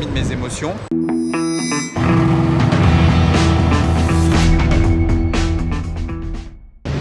remis de mes émotions.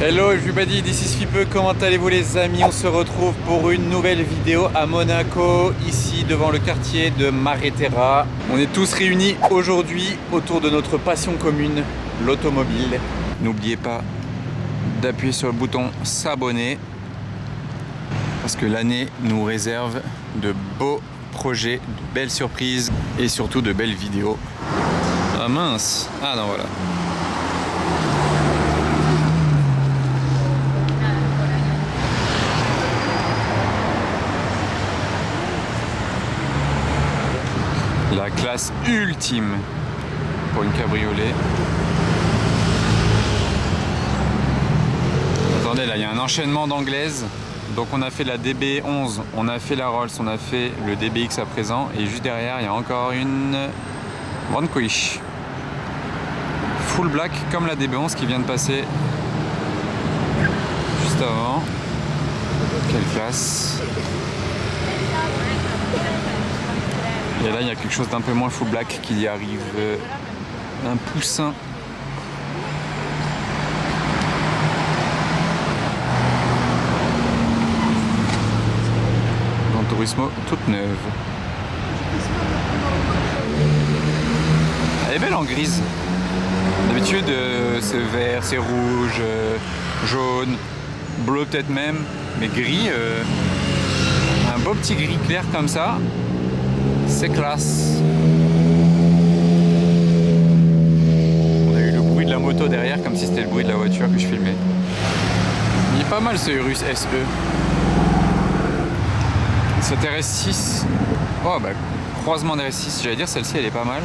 Hello everybody, this is Fipe, comment allez-vous les amis? On se retrouve pour une nouvelle vidéo à Monaco, ici devant le quartier de Mare Terra. On est tous réunis aujourd'hui autour de notre passion commune, l'automobile. N'oubliez pas d'appuyer sur le bouton s'abonner parce que l'année nous réserve de beaux projets, de belles surprises et surtout de belles vidéos. Ah mince, ah non voilà. La classe ultime pour une cabriolet. Attendez, là il y a un enchaînement d'anglaises. Donc on a fait la DB11, on a fait la Rolls, on a fait le DBX à présent. Et juste derrière, il y a encore une Vanquish. Full black comme la DB11 qui vient de passer juste avant. Quelle classe! Et là, il y a quelque chose d'un peu moins full black qui y arrive. Un poussin. Gran Turismo toute neuve. Elle est belle en grise. D'habitude, c'est vert, c'est rouge, jaune, bleu peut-être même. Mais gris, un beau petit gris clair comme ça. C'est classe. On a eu le bruit de la moto derrière comme si c'était le bruit de la voiture que je filmais. Il est pas mal ce Urus SE. Cette RS6. Oh bah croisement d'RS6, j'allais dire celle-ci elle est pas mal.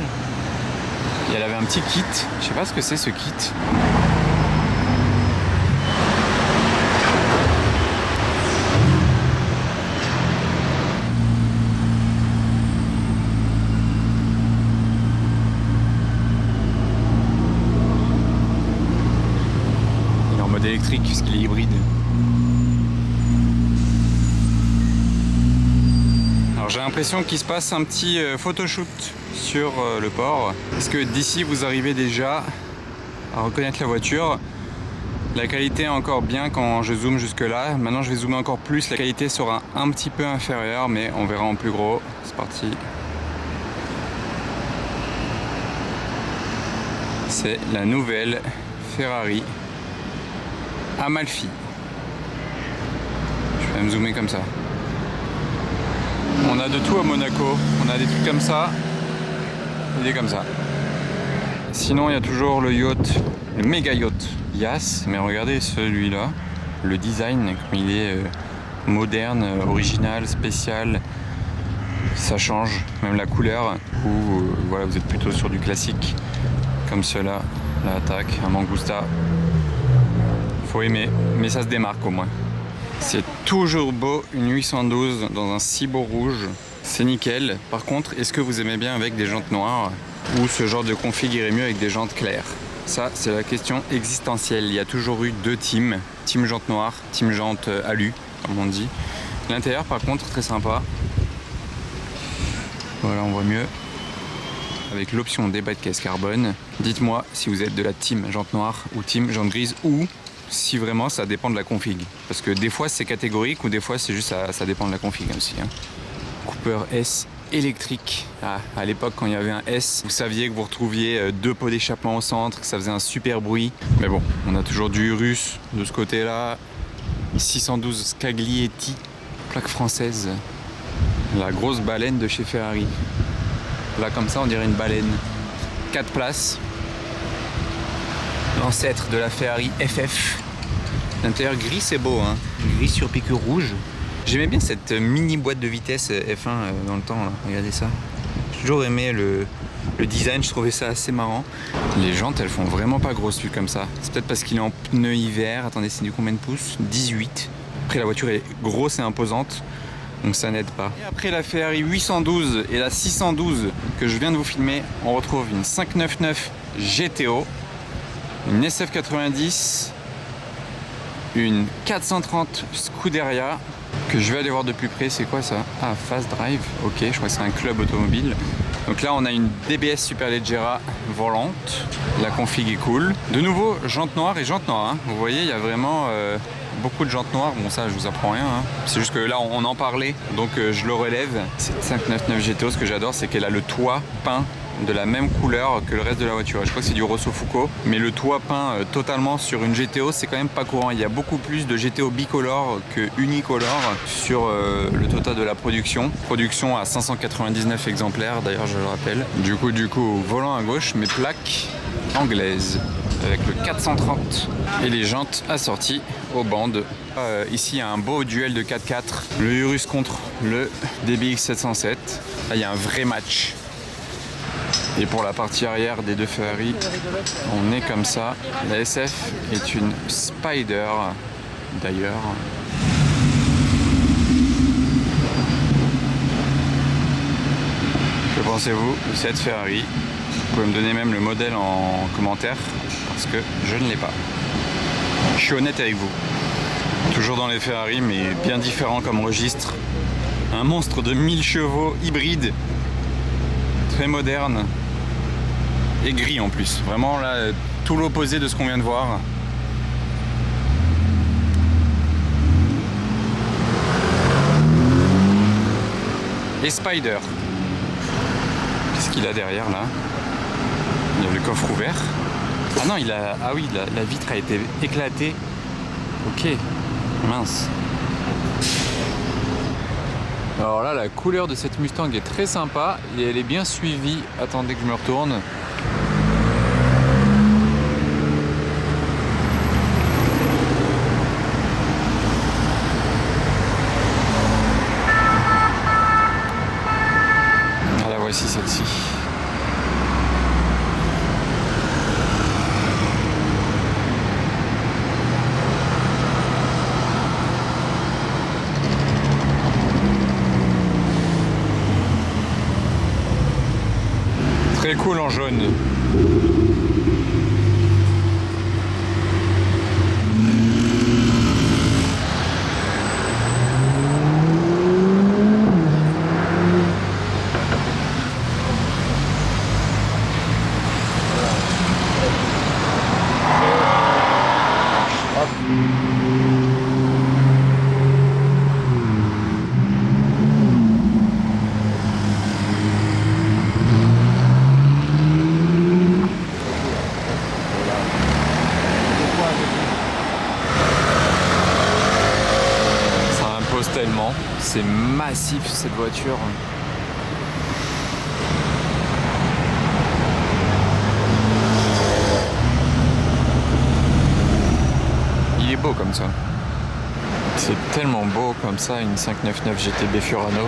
Et elle avait un petit kit. Je sais pas ce que c'est ce kit. Électrique puisqu'il est hybride. Alors j'ai l'impression qu'il se passe un petit photoshoot sur le port parce que d'ici vous arrivez déjà à reconnaître la voiture. La qualité est encore bien quand je zoome jusque là. Maintenant je vais zoomer encore plus, la qualité sera un petit peu inférieure mais on verra en plus gros. C'est parti. C'est la nouvelle Ferrari Amalfi. Je vais me zoomer comme ça. On a de tout à Monaco. On a des trucs comme ça et des comme ça. Sinon, il y a toujours le yacht, le méga yacht Yas. Mais regardez celui-là, le design, comme il est moderne, original, spécial. Ça change, même la couleur. Ou voilà, vous êtes plutôt sur du classique, comme cela, la attaque, un Mangusta. Faut aimer, mais ça se démarque au moins. C'est toujours beau, une 812 dans un si beau rouge, c'est nickel. Par contre, est-ce que vous aimez bien avec des jantes noires ou ce genre de config irait mieux avec des jantes claires? Ça, c'est la question existentielle. Il y a toujours eu deux teams, team jantes noires, team jantes alu, comme on dit. L'intérieur, par contre, très sympa. Voilà, on voit mieux. Avec l'option débat de caisse carbone. Dites-moi si vous êtes de la team jante noire ou team jante grise ou si vraiment ça dépend de la config. Parce que des fois c'est catégorique ou des fois c'est juste ça dépend de la config aussi. Hein. Cooper S électrique. Ah, à l'époque quand il y avait un S, vous saviez que vous retrouviez deux pots d'échappement au centre, que ça faisait un super bruit. Mais bon, on a toujours du Urus de ce côté-là. 612 Scaglietti, plaque française. La grosse baleine de chez Ferrari. Là comme ça on dirait une baleine. 4 places. L'ancêtre de la Ferrari FF. L'intérieur gris c'est beau hein. Gris sur piqûre rouge. J'aimais bien cette mini boîte de vitesse F1 dans le temps là. Regardez ça. J'ai toujours aimé le design, je trouvais ça assez marrant. Les jantes elles font vraiment pas grosses vues comme ça. C'est peut-être parce qu'il est en pneu hiver. Attendez, c'est du combien de pouces? 18. Après la voiture est grosse et imposante. Donc ça n'aide pas. Et après la Ferrari 812 et la 612 que je viens de vous filmer, on retrouve une 599 GTO, une SF90, une 430 Scuderia que je vais aller voir de plus près. C'est quoi ça? Ah, Fast Drive, ok, je crois que c'est un club automobile. Donc là on a une DBS Superleggera volante, la config est cool. De nouveau jantes noires et jantes noires, hein. Vous voyez il y a vraiment beaucoup de jantes noires, bon ça je vous apprends rien, hein. C'est juste que là on en parlait donc je le relève. Cette 599 GTO, ce que j'adore c'est qu'elle a le toit peint de la même couleur que le reste de la voiture. Je crois que c'est du Rosso Fuco, mais le toit peint totalement sur une GTO, c'est quand même pas courant. Il y a beaucoup plus de GTO bicolore que unicolore sur le total de la production. Production à 599 exemplaires d'ailleurs, je le rappelle. Du coup, volant à gauche, mais plaque anglaise avec le 430 et les jantes assorties aux bandes. Ici, il y a un beau duel de 4x4, le Urus contre le DBX 707. Là, il y a un vrai match. Et pour la partie arrière des deux Ferrari, on est comme ça. La SF est une Spider d'ailleurs. Que pensez-vous de cette Ferrari? Vous pouvez me donner même le modèle en commentaire parce que je ne l'ai pas. Je suis honnête avec vous. Toujours dans les Ferrari mais bien différent comme registre. Un monstre de 1000 chevaux hybride. Très moderne. Et gris en plus, vraiment là, tout l'opposé de ce qu'on vient de voir. Et Spider. Qu'est-ce qu'il a derrière là? Il y a le coffre ouvert. Ah non, ah oui, la vitre a été éclatée. Ok, mince. Alors là, la couleur de cette Mustang est très sympa et elle est bien suivie. Attendez que je me retourne. Voici celle-ci. Très cool en jaune. Tellement, c'est massif cette voiture. Il est beau comme ça. C'est tellement beau comme ça, une 599 GTB Fiorano.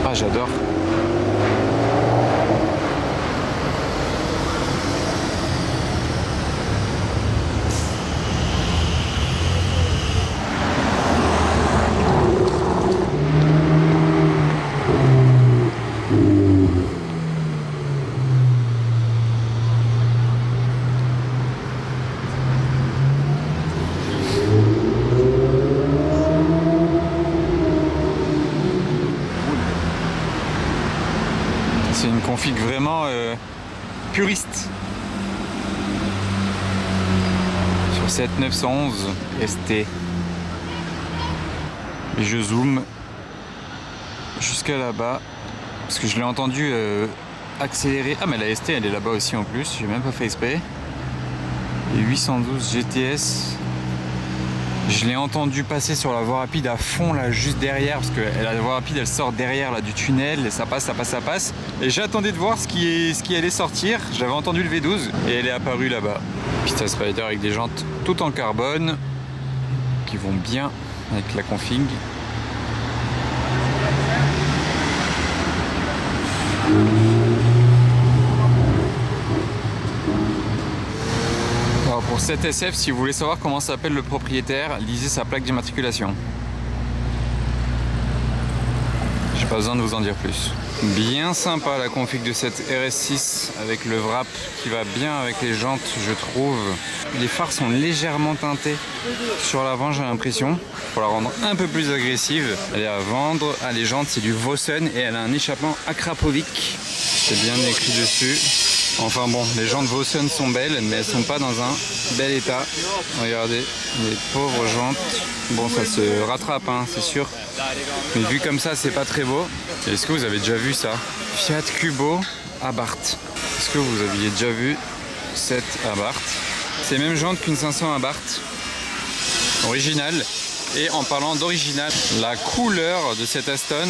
Ah, j'adore. C'est une config vraiment puriste. Sur cette 911 ST. Et je zoome jusqu'à là-bas. Parce que je l'ai entendu accélérer. Ah mais la ST elle est là-bas aussi en plus. J'ai même pas fait exprès. Et 812 GTS. Je l'ai entendu passer sur la voie rapide à fond là juste derrière parce que la voie rapide elle sort derrière là du tunnel et ça passe. Et j'attendais de voir ce qui allait sortir. J'avais entendu le V12 et elle est apparue là-bas. Pista Spider avec des jantes toutes en carbone qui vont bien avec la config. Alors pour cette SF, si vous voulez savoir comment s'appelle le propriétaire, lisez sa plaque d'immatriculation. Je J'ai pas besoin de vous en dire plus. Bien sympa la config de cette RS6 avec le wrap qui va bien avec les jantes, je trouve. Les phares sont légèrement teintés sur l'avant, j'ai l'impression, pour la rendre un peu plus agressive. Elle est à vendre. Ah, les jantes, c'est du Vossen et elle a un échappement Akrapovic. C'est bien écrit dessus. Enfin bon, les jantes Vossen sont belles, mais elles sont pas dans un bel état. Regardez, les pauvres jantes. Bon, ça se rattrape, hein, c'est sûr. Mais vu comme ça, c'est pas très beau. Est-ce que vous avez déjà vu ça? Fiat Cubo Abarth. Est-ce que vous aviez déjà vu cette Abarth? C'est même jantes qu'une 500 Abarth. Originale. Et en parlant d'original, la couleur de cette Aston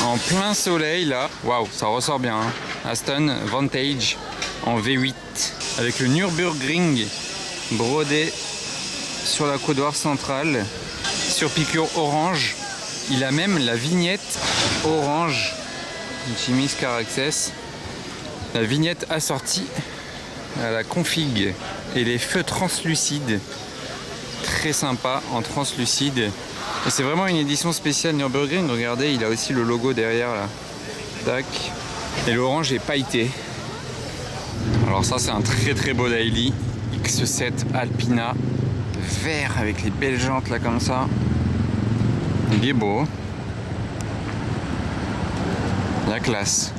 en plein soleil là, waouh, ça ressort bien. Hein. Aston Vantage en V8 avec le Nürburgring brodé sur la coudoir centrale, sur piqûre orange. Il a même la vignette orange Jimmy's Car Access, la vignette assortie à la config et les feux translucides. Très sympa en translucide et c'est vraiment une édition spéciale Nürburgring. Regardez, il a aussi le logo derrière là, tac, et l'orange est pailleté. Alors ça, c'est un très très beau daily X7 Alpina vert avec les belles jantes là comme ça. Il est beau, la classe.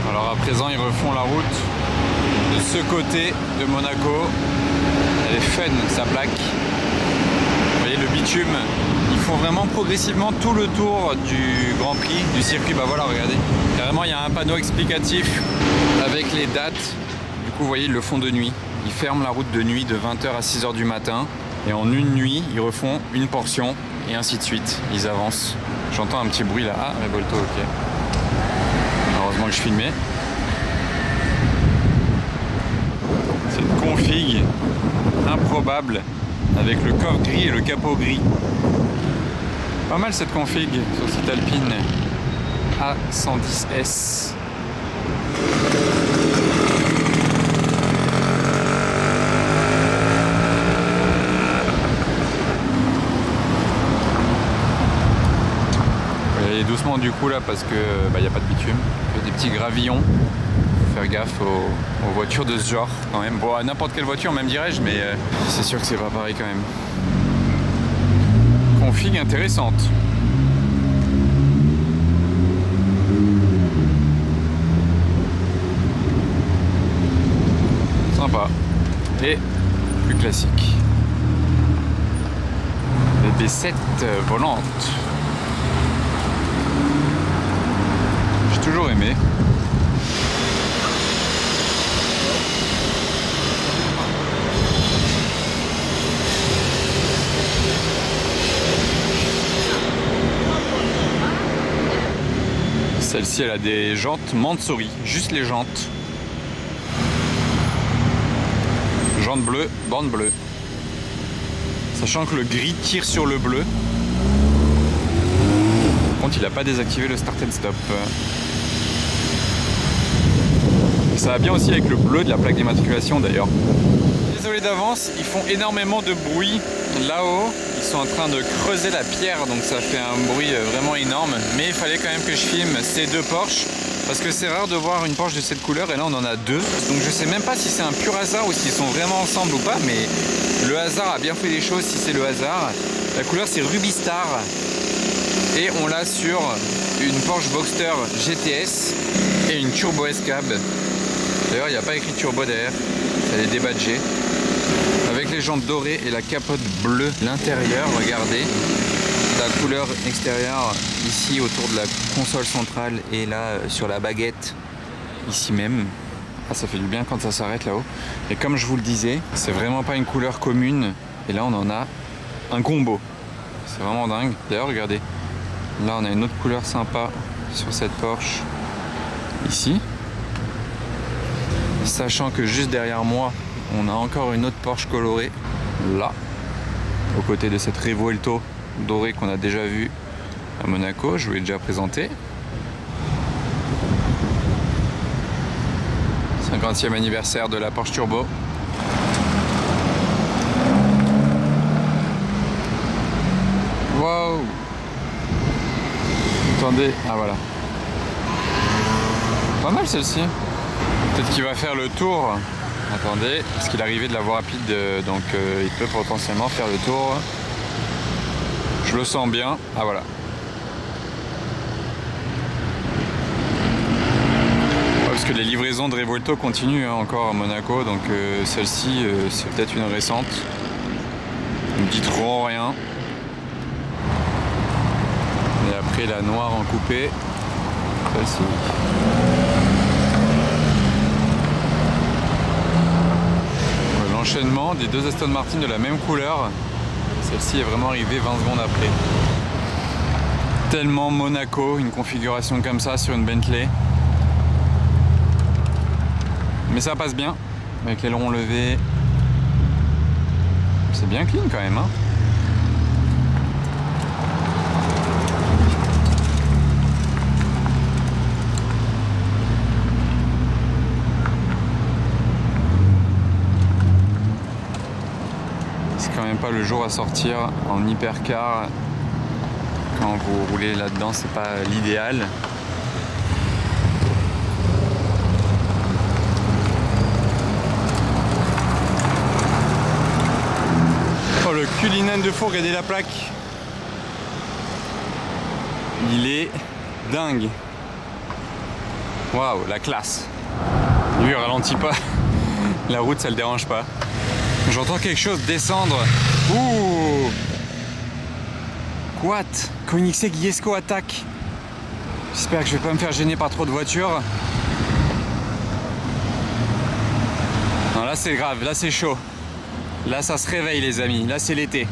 Alors à présent, ils refont la route de ce côté de Monaco. Elle est fun, sa plaque. Vous voyez le bitume. Ils font vraiment progressivement tout le tour du Grand Prix, du circuit. Bah voilà, regardez. Carrément, il y a un panneau explicatif avec les dates. Du coup, vous voyez, ils le font de nuit. Ils ferment la route de nuit de 20h à 6h du matin. Et en une nuit, ils refont une portion et ainsi de suite. Ils avancent. J'entends un petit bruit là. Ah, Revolto, ok. Heureusement que je filmais. C'est une config improbable avec le coffre gris et le capot gris. Pas mal cette config sur cette Alpine A110S. Doucement du coup là parce que y a pas de bitume, il y a des petits gravillons. Faut faire gaffe aux voitures de ce genre quand même. Bon, à n'importe quelle voiture même dirais-je, mais c'est sûr que c'est pas pareil quand même. Config intéressante. Sympa. Et plus classique. Les B7 volantes. J'ai toujours aimé. Celle-ci, elle a des jantes Mansory, juste les jantes. Jantes bleues, bande bleue. Sachant que le gris tire sur le bleu. Par contre, il n'a pas désactivé le start and stop. Ça va bien aussi avec le bleu de la plaque d'immatriculation d'ailleurs. Désolé d'avance, ils font énormément de bruit là-haut. Ils sont en train de creuser la pierre, donc ça fait un bruit vraiment énorme. Mais il fallait quand même que je filme ces deux Porsche, parce que c'est rare de voir une Porsche de cette couleur, et là on en a deux. Donc je sais même pas si c'est un pur hasard ou s'ils sont vraiment ensemble ou pas, mais le hasard a bien fait les choses si c'est le hasard. La couleur c'est Ruby Star, et on l'a sur une Porsche Boxster GTS et une Turbo S-Cab. D'ailleurs, il n'y a pas écrit turbo derrière, elle est débadgée. Avec les jantes dorées et la capote bleue. L'intérieur, regardez, la couleur extérieure ici autour de la console centrale et là sur la baguette, ici même. Ah, ça fait du bien quand ça s'arrête là-haut. Et comme je vous le disais, c'est vraiment pas une couleur commune. Et là, on en a un combo. C'est vraiment dingue. D'ailleurs, regardez, là, on a une autre couleur sympa sur cette Porsche, ici. Sachant que juste derrière moi, on a encore une autre Porsche colorée, là, aux côtés de cette Revuelto dorée qu'on a déjà vue à Monaco, je vous l'ai déjà présenté. 50e anniversaire de la Porsche Turbo. Attendez, ah voilà. Pas mal celle-ci. Peut-être qu'il va faire le tour. Attendez, parce qu'il est arrivé de la voie rapide, donc il peut potentiellement faire le tour. Je le sens bien. Ah voilà. Ouais, parce que les livraisons de Revuelto continuent encore à Monaco, donc celle-ci c'est peut-être une récente. Ne me dit trop rien. Et après la noire en coupé. Celle-ci. L'enchaînement des deux Aston Martin de la même couleur. Celle-ci est vraiment arrivée 20 secondes après. Tellement Monaco, une configuration comme ça sur une Bentley. Mais ça passe bien, avec l'aileron levé. C'est bien clean quand même, hein. C'est quand même pas le jour à sortir en hypercar. Quand vous roulez là-dedans, c'est pas l'idéal. Oh, le culinen de fou, regardez la plaque. Il est dingue. Waouh, la classe. Lui, il ralentit pas. La route, ça le dérange pas. J'entends quelque chose descendre. Ouh! What? Koenigsegg Jesko attaque. J'espère que je vais pas me faire gêner par trop de voitures. Non, là c'est grave, là c'est chaud. Là ça se réveille les amis, là c'est l'été.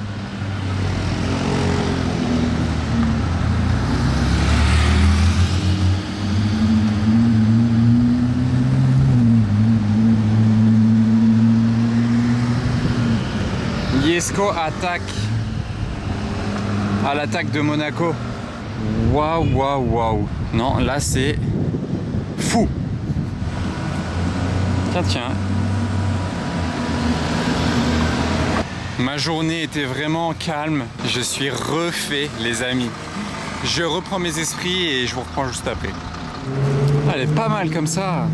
Jesko attaque à l'attaque de Monaco. Waouh, waouh, waouh. Non, là c'est fou. Tiens, tiens. Ma journée était vraiment calme. Je suis refait, les amis. Je reprends mes esprits et je vous reprends juste après. Elle est pas mal comme ça.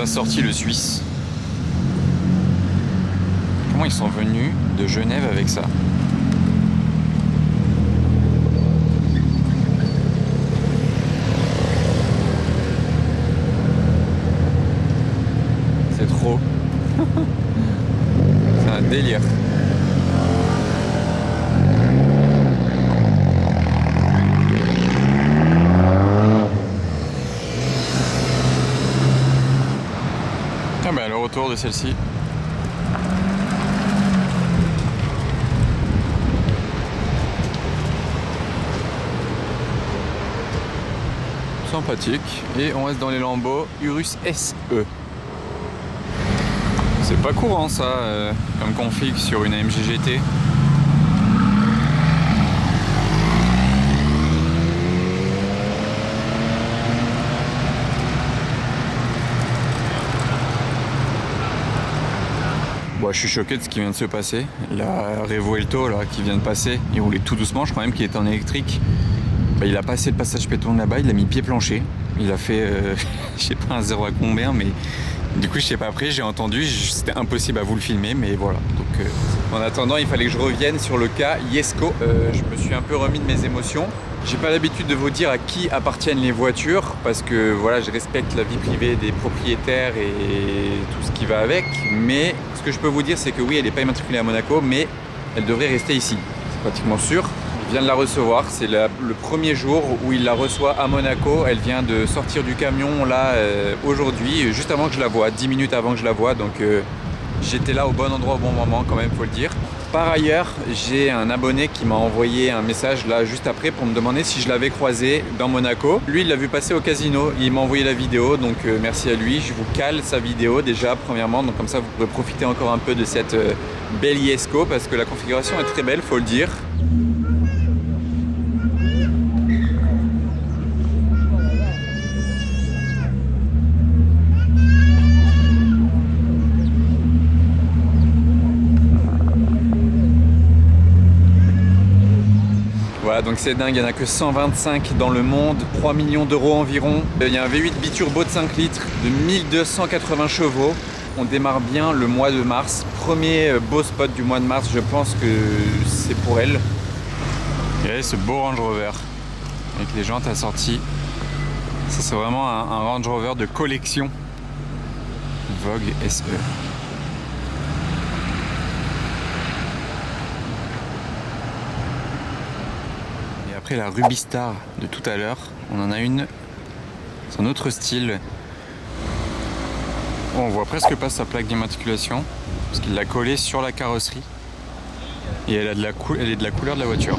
A sorti le Suisse. Comment ils sont venus de Genève avec ça? C'est trop. C'est un délire. Le retour de celle-ci. Sympathique. Et on reste dans les lambeaux Urus SE. C'est pas courant ça comme config sur une AMG GT. Bon, je suis choqué de ce qui vient de se passer. La Revuelto là, qui vient de passer, il roulait tout doucement, je crois même qu'il était en électrique. Bah, il a passé le passage piéton là-bas, il a mis pied plancher. Il a fait, je sais pas un 0 à combien, mais du coup je sais pas après, j'ai entendu, c'était impossible à vous le filmer, mais voilà. Donc en attendant, il fallait que je revienne sur le cas Jesko. Je me suis un peu remis de mes émotions. J'ai pas l'habitude de vous dire à qui appartiennent les voitures parce que voilà, je respecte la vie privée des propriétaires et tout ce qui va avec. Mais ce que je peux vous dire, c'est que oui, elle n'est pas immatriculée à Monaco, mais elle devrait rester ici. C'est pratiquement sûr. Il vient de la recevoir. C'est le premier jour où il la reçoit à Monaco. Elle vient de sortir du camion là aujourd'hui, juste avant que je la voie, 10 minutes avant que je la voie. Donc j'étais là au bon endroit au bon moment quand même, faut le dire. Par ailleurs, j'ai un abonné qui m'a envoyé un message là juste après pour me demander si je l'avais croisé dans Monaco. Lui, il l'a vu passer au casino, il m'a envoyé la vidéo, donc merci à lui. Je vous cale sa vidéo déjà premièrement, donc comme ça vous pourrez profiter encore un peu de cette belle Jesko parce que la configuration est très belle, faut le dire. donc c'est dingue, il n'y en a que 125 dans le monde, 3 millions d'euros environ. Il y a un V8 biturbo de 5 litres de 1280 chevaux. On démarre bien le mois de mars. Premier beau spot du mois de mars, je pense que c'est pour elle. Et ce beau Range Rover avec les jantes assorties. Ça c'est vraiment un Range Rover de collection. Vogue SE. Et après la Ruby Star de tout à l'heure, on en a une. C'est un autre style. On voit presque pas sa plaque d'immatriculation parce qu'il l'a collée sur la carrosserie et elle est de la couleur de la voiture.